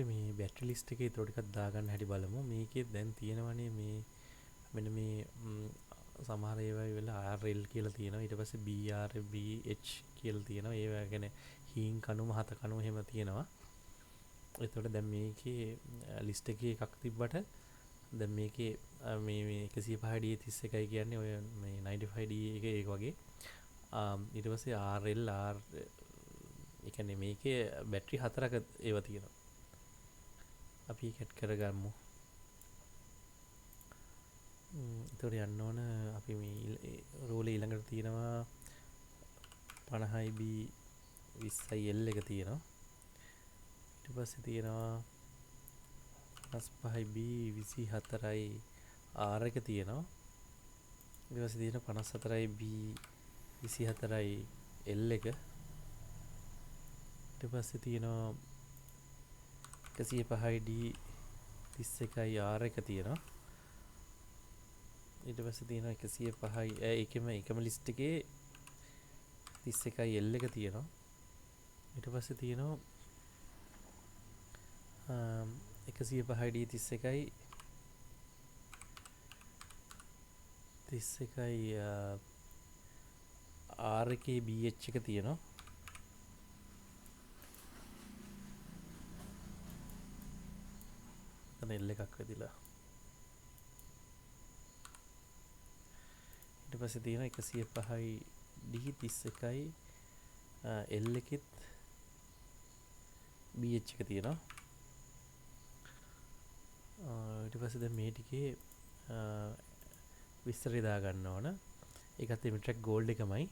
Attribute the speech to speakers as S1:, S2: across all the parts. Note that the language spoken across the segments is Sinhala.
S1: අපි මේ බැටරි ලිස්ට් එකේ ඊටු ටිකක් දාගන්න හැටි බලමු. මේකේ දැන් තියෙනවනේ මේ මෙන්න මේ සමහර ඒවා වෙලා RL කියලා තියෙනවා. ඊට පස්සේ BRBH කියලා තියෙනවා. ඒවා ගැන හීන් කණුම හත කණුම එහෙම තියෙනවා. එතකොට දැන් මේකේ ලිස්ට් එකේ එකක් තිබ්බට දැන් මේකේ මේ 105D31යි කියන්නේ ඔය මේ 95D එක ඒක වගේ. ඊට පස්සේ RL R ඒ කියන්නේ මේකේ බැටරි හතරක ඒවා තියෙනවා. අපි ඒක ඇඩ් කරගමු. එතකොට යන්න ඕන අපි මේ රෝලේ ඊළඟට තියෙනවා 50B 20L එක තියෙනවා. ඊට පස්සේ තියෙනවා 55B 24යි R එක තියෙනවා. ඊට පස්සේ තියෙන 54B 24යි L එක. ඊට පස්සේ තියෙනවා 105D 31යි R එක තියෙනවා. ඊට පස්සේ තියෙනවා 105යි ඒකම ලිස්ට් එකේ 31යි L එක තියෙනවා. ඊට පස්සේ තියෙනවා 105යි D 31යි R එකේ BH එක තියෙනවා. එතන L එකක් වෙදිලා. ඊට පස්සේ තියෙනවා 105යි D 31යි L එකෙත් BH එක තියෙනවා. ඊට පස්සේ දැන් මේ ටිකේ විස්තරය දාගන්න ඕන. ඒකත් Emitrack Gold එකමයි.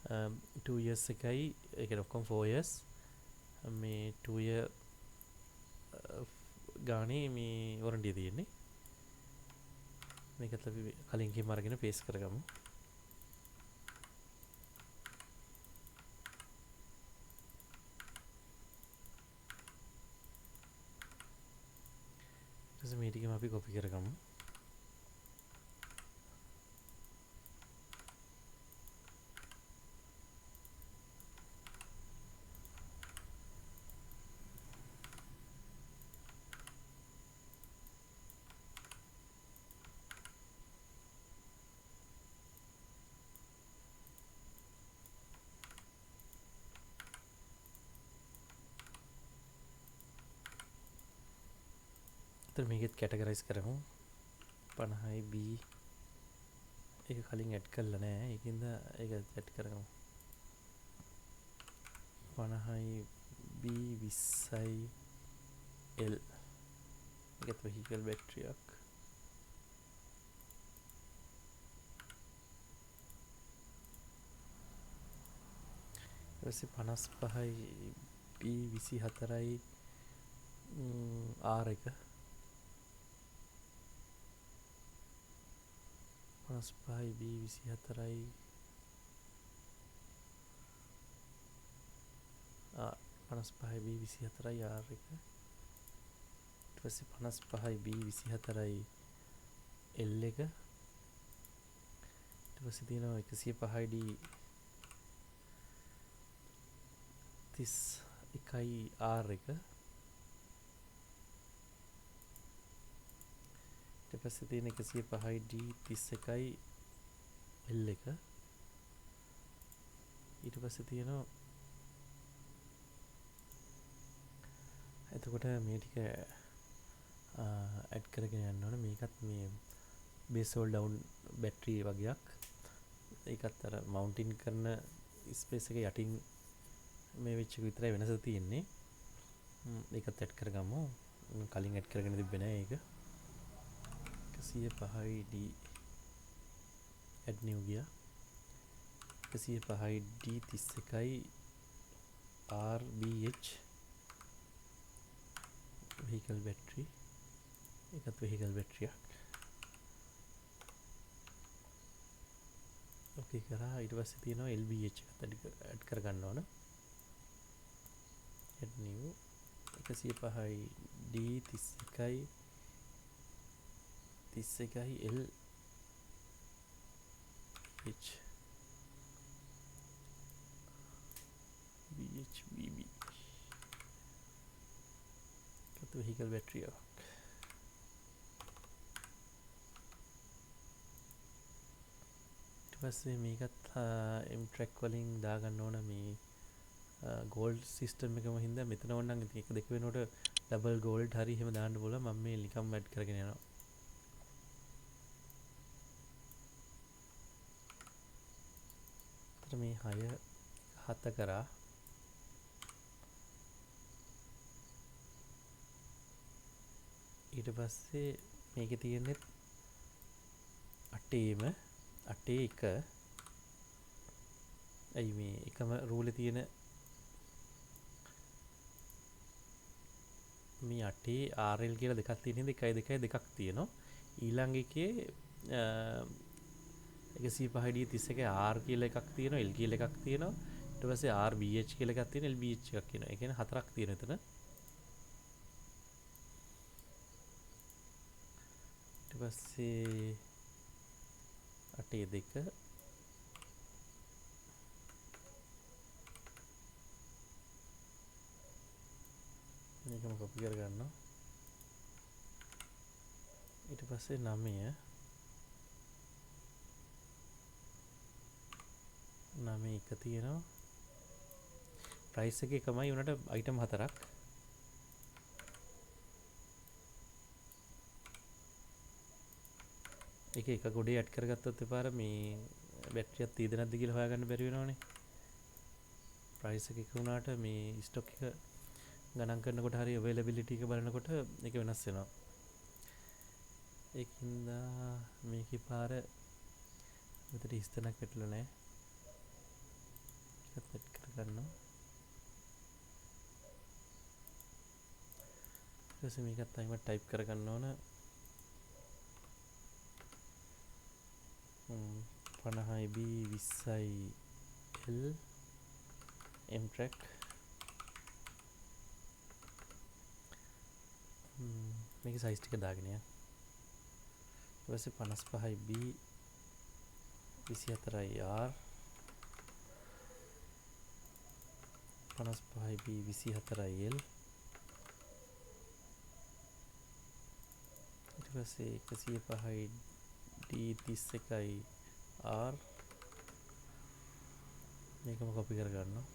S1: 2 years එකයි ඒ කියන්නේ ඔක්කොම 4 years. මේ 2 year ගානේ මේ warranty තියෙන්නේ. මේකත් අපි කලින් කීම අරගෙන paste කරගමු. ඊට මේ ටිකම අපි copy කරගමු. මේකෙත් කැටගරයිස් කරමු. 50B ඒක කලින් ඇඩ් කරලා නැහැ. ඒකින්ද ඒක ඇඩ් කරගමු. 50B 20යි L ඒකත් vehicle battery එකක්. ඊපස්සේ 55යි B 24යි R එක 55යි B 24යි 55යි B 24යි R එක. ඊට පස්සේ 55යි B 24යි L එක. ඊට පස්සේ තියෙනවා 105යි D 31යි R එක. ඊට පස්සේ තියෙන 105යි D 31යි L එක. ඊට පස්සේ තියෙනවා එතකොට මේ ටික ඇඩ් කරගෙන යන්න ඕන. මේකත් මේ base hold down battery වගේක්. ඒකත් අර mounting කරන space එක යටින් මේ වෙච්ච එක විතරයි වෙනස තියෙන්නේ. ඒකත් ඇඩ් කරගමු. කලින් ඇඩ් කරගෙන තිබ්බේ නෑ ඒක. 105යි D add new ගියා. 105යි D 31යි RBH vehicle battery. ඒකත් vehicle battery එකක්. ඕකේ කරා. ඊට පස්සේ තියෙනවා LBH එකත් ඇඩ් කරගන්න ඕන. add new 105යි D 31යි 31යි L H BH BB vehicle battery එකක්. ඊට පස්සේ මේකත් M-Track වලින් දාගන්න ඕන මේ ගෝල්ඩ් සිස්ටම් එකම හින්දා මෙතන ඕනනම් ඉතින් එක දෙක වෙනකොට ඩබල් ගෝල්ඩ් හරි එහෙම දාන්න පුළුවන්. මම මේ නිකම් ඇඩ් කරගෙන යනවා. අතට මේ 6 7 කරා. ඊට පස්සේ මේකේ තියෙන්නේ 8ේම 8 1 ඇයි මේ එකම රූලේ තියෙන මේ 8 RL කියලා දෙකක් තියෙන හින්දා 1 2 දෙකක් තියෙනවා. ඊළඟ එකේ 105D31 R කියලා එකක් තියෙනවා, L කියලා එකක් තියෙනවා. ඊට පස්සේ RBH කියලා එකක් තියෙනවා, LBH එකක් කියනවා. ඒ කියන්නේ හතරක් තියෙනවා එතන. ඊට පස්සේ 8 2 මේකම කොපි කරගන්නවා. ඊට පස්සේ 9 එක තියෙනවා. ප්‍රයිස් එක එකමයි උනට අයිටම් හතරක්. එක ගොඩේ ඇඩ් කරගත්තොත් එපාර මේ බැටරියක් තීද නැද්ද කියලා හොයාගන්න බැරි වෙනවනේ. ප්‍රයිස් එක වුණාට මේ ස්ටොක් එක ගණන් කරනකොට හරි අවైలබිලිටි එක බලනකොට ඒක වෙනස් වෙනවා. ඒකින්ද මේකේ පාර මෙතන ඉස්තනක් වැටලා නැහැ. ඒකත් ඇඩ් කරගන්නවා. ඊට පස්සේ මේකත් අයිම ටයිප් කරගන්න ඕන. 50B 20L M-Track මේකේ සයිස් ටික දාගෙන යන්න. ඊට පස්සේ 55B 24R 55B 24L ඊට පස්සේ 105D31R මේකම කොපි කරගන්නවා.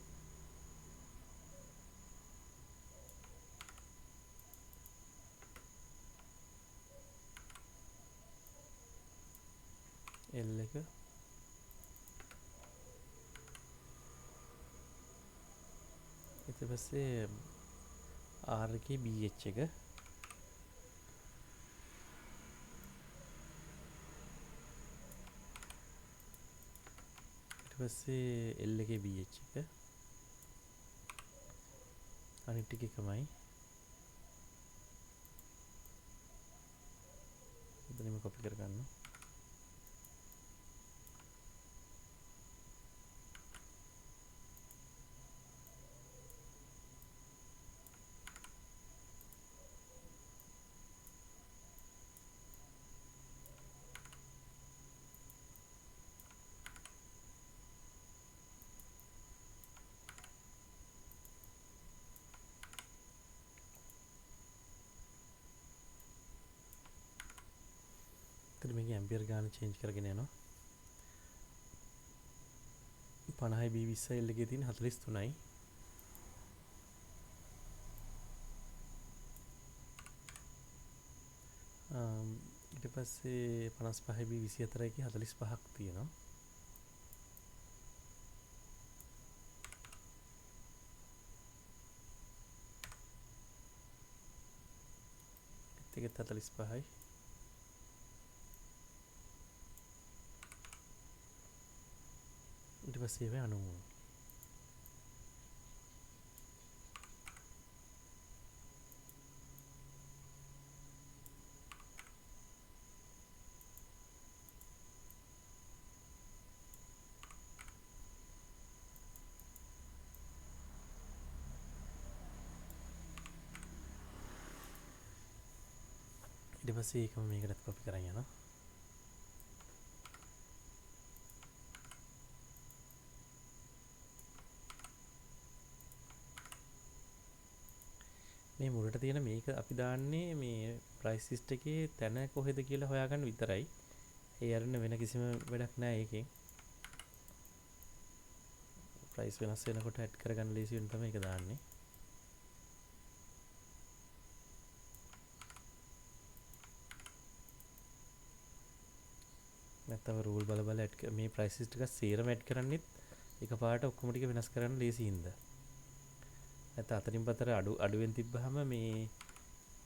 S1: L එක ඊට පස්සේ R එකේ BH එක ඊට පස්සේ L එකේ BH එක අනිත් ටික එකමයි. එතනම කොපි කරගන්නවා. මේකේ ඇම්පියර් ගාන චේන්ජ් කරගෙන යනවා. 50B 20L එකේ තියෙන 43යි. ඊට පස්සේ 55B 24 එකේ 45ක් තියෙනවා. ඒකත් 45යි. ඊට පස්සේ ඒවා 90. ඊට පස්සේ ඒකම මේකටත් කොපි කරන් යනවා. මේ මුලට තියෙන මේක අපි දාන්නේ මේ ප්‍රයිස් ලිස්ට් එකේ තැන කොහෙද කියලා හොයාගන්න විතරයි. ඒ අරන වෙන කිසිම වැඩක් නැහැ ඒකෙන්. ප්‍රයිස් වෙනස් වෙනකොට ඇඩ් කරගන්න ලේසි වෙන තමයි ඒක දාන්නේ. නැත්තම් රූල් බල බල ඇඩ් මේ ප්‍රයිස් ලිස්ට් එක සේරම ඇඩ් කරන්නෙත් එකපාරට ඔක්කොම ටික වෙනස් කරන්න ලේසි හින්දා. නැත්නම් අතරින් පතර අඩුවෙන් තිබ්බහම මේ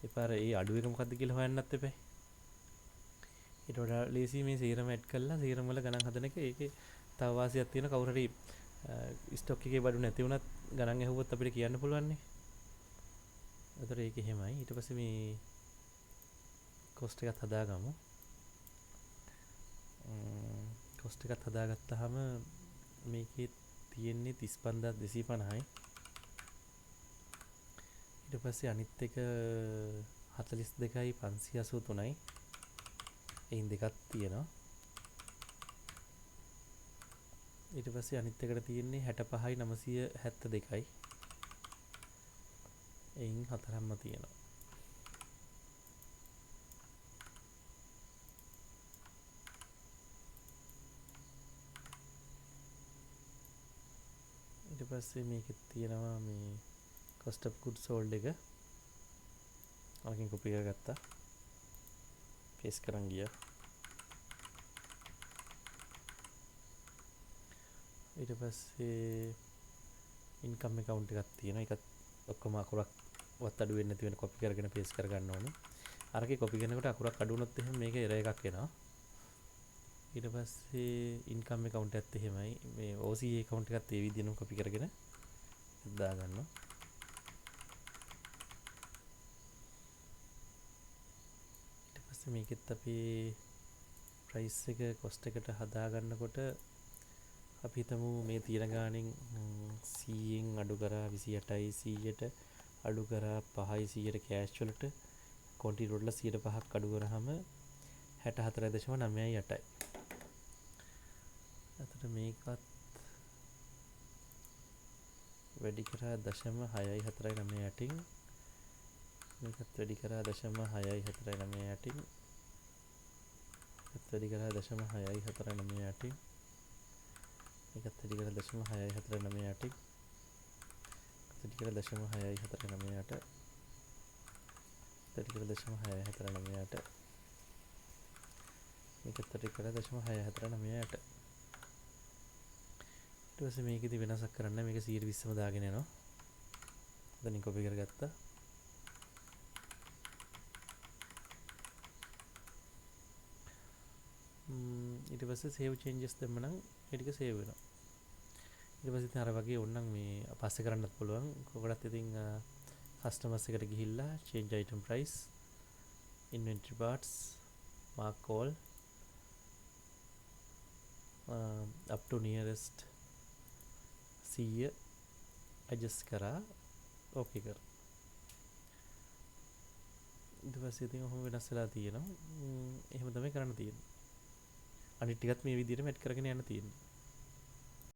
S1: එපාර ඒ අඩුව එක මොකද්ද කියලා හොයන්නත් එපා. ඊට වඩා ලේසි මේ සේරම ඇඩ් කරලා සේරම වල ගණන් හදන එක. ඒකේ තව වාසියක් තියෙන කවුරු හරි ස්ටොක් එකේ බඩු නැති වුණත් ගණන් ඇහුවොත් අපිට කියන්න පුළුවන් නේ. ඒතර ඒක එහෙමයි. ඊට පස්සේ මේ කොස්ට් එකත් හදාගමු. කොස්ට් එකත් හදාගත්තාම මේකේ තියෙන්නේ 35250යි. ඊට පස්සේ අනිත් එක 42යි 583යි. එයින් දෙකක් තියෙනවා. ඊට පස්සේ අනිත් එකට තියෙන්නේ 65යි 972යි. එයින් හතරක්ම තියෙනවා. ඊට පස්සේ මේකෙත් තියෙනවා මේ cost of goods sold එක. අරකින් කොපි කරගත්තා. පේස්ට් කරන් ගියා. ඊට පස්සේ ඉන්කම් account එකක් තියෙනවා. ඒකත් ඔක්කොම අකුරක් වත් අඩු වෙන්නේ නැති වෙන කොපි කරගෙන පේස්ට් කරගන්න ඕනේ. අරකේ කොපි කරනකොට අකුරක් අඩු වුණොත් එහෙනම් මේක error එකක් එනවා. ඊට පස්සේ ඉන්කම් account එකත් එහෙමයි. මේ OCA account එකත් ඒ විදිහටම කොපි කරගෙන දා ගන්නවා. ඊට පස්සේ මේකෙත් අපි ප්‍රයිස් එක කොස්ට් එකට හදා ගන්නකොට අපි හිතමු මේ තියෙන ගාණෙන් 100න් අඩු කරා 28යි 100ට අඩු කරා 5යි 100ට කෑෂ් වලට ක්වොන්ටිටි වල 105ක් අඩු කරාම 64.98යි. එතකොට මේකත් වැඩි කරා 0.649න් මේකත් වැඩි කරා 0.649න් මේකත් වැඩි කරා 0.649න් මේකත් වැඩි කරා 0.649න් වැඩි කරා 0.649ට වැඩි කරා 0.649ට මේකත් වැඩි කරා 0.649ට. ඊට පස්සේ මේකෙදි වෙනසක් කරන්න මේක 120ම දාගෙන යනවා. දැන් කොපි කරගත්තා. ඊට පස්සේ save changes දැම්ම නම් ඒ ටික save වෙනවා. ඊට පස්සේ ඉතින් අර වගේ ඕනනම් මේ පස්සේ කරන්නත් පුළුවන්. කොකටත් ඉතින් customers එකට ගිහිල්ලා change item price, inventory parts, mark all, up to nearest 100 adjust කරා ඕකේ කර. ඊට පස්සේ ඉතින් ඔහොම වෙනස් වෙලා තියෙනවා. එහෙම තමයි කරන්න තියෙන්නේ. අනිත් ටිකත් මේ විදිහටම ඇඩ් කරගෙන යන්න තියෙන්නේ.